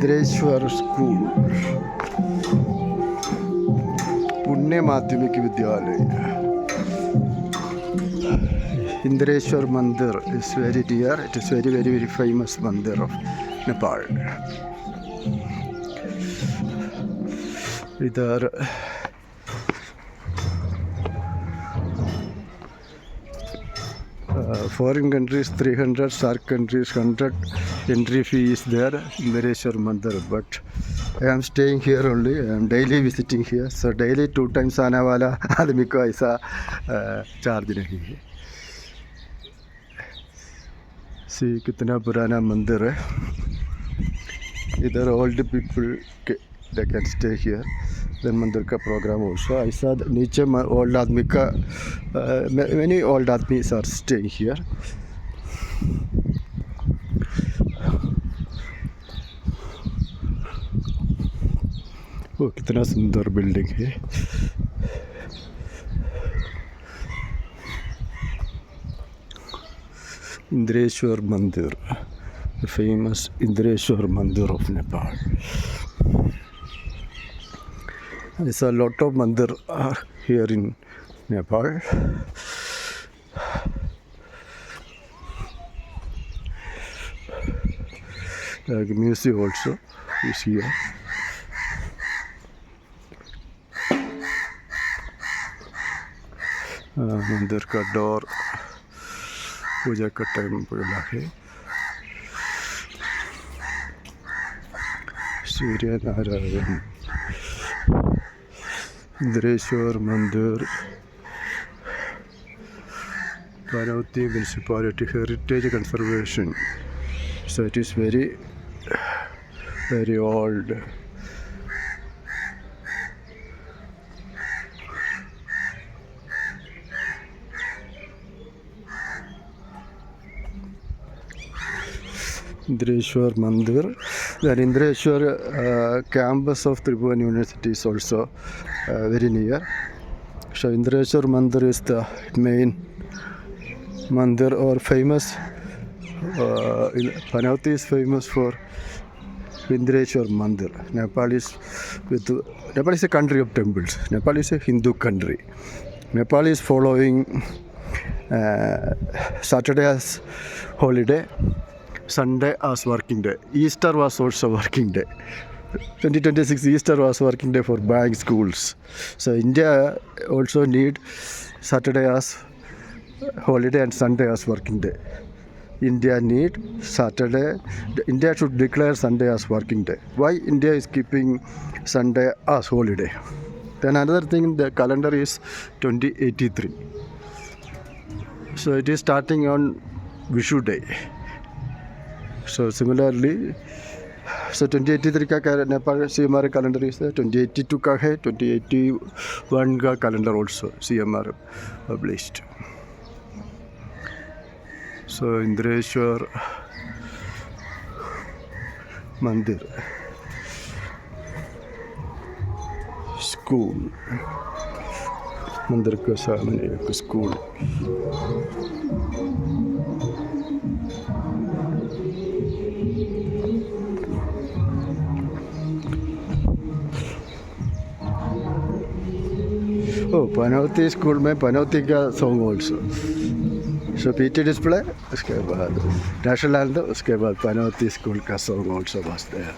Indreswor School, पुण्य माध्यमिक विद्यालय. Indreswor Mandir is very dear. It is very famous mandir of Nepal. इधर foreign countries 300, SAARC countries 100 entry fee is there in Indreswor Mandir, but I am staying here only. I am daily visiting here, so daily 2 times आने वाला आदमी को ऐसा charge नहीं है. See कितना पुराना मंदिर है. इधर old people they can stay here. Then मंदिर का program also. ऐसा नीचे old आदमी का many old आदमी are staying here. वो कितना सुंदर बिल्डिंग है. Indreswor Mandir, the famous Indreswor Mandir of Nepal. There's a lot of mandir here in Nepal. The museum also is here. मंदिर का डोर पूजा का टाइम पड़ा है. Surya Narayan. Indreswor Mandir, Panauti Municipality Heritage Conservation. So it is very old. Indreswor Mandir. The Indreswor campus of Tribhuvan University is also very near. So Indreswor Mandir is the main mandir or famous. Panauti is famous for Indreswor Mandir. Nepal is a country of temples. Nepal is a Hindu country. Nepal is following Saturday as holiday, Sunday as working day. Easter was also working day. 2026 Easter was working day for bank schools. So India also need Saturday as holiday and Sunday as working day. India need Saturday. India should declare Sunday as working day. Why India is keeping Sunday as holiday? Then another thing, the calendar is 2083. So it is starting on Vishu Day. So similarly, so 2083 का Nepal CMRA calendar is there. 2082 का है, 2081 का calendar also CMRA published. So Indreswor Mandir School. मंदिर के सामने एक school. Oh, Panauti school में Panauti का song also. So PT display, उसके बाद नेशनल एंथम, उसके बाद Panauti school का song also was there.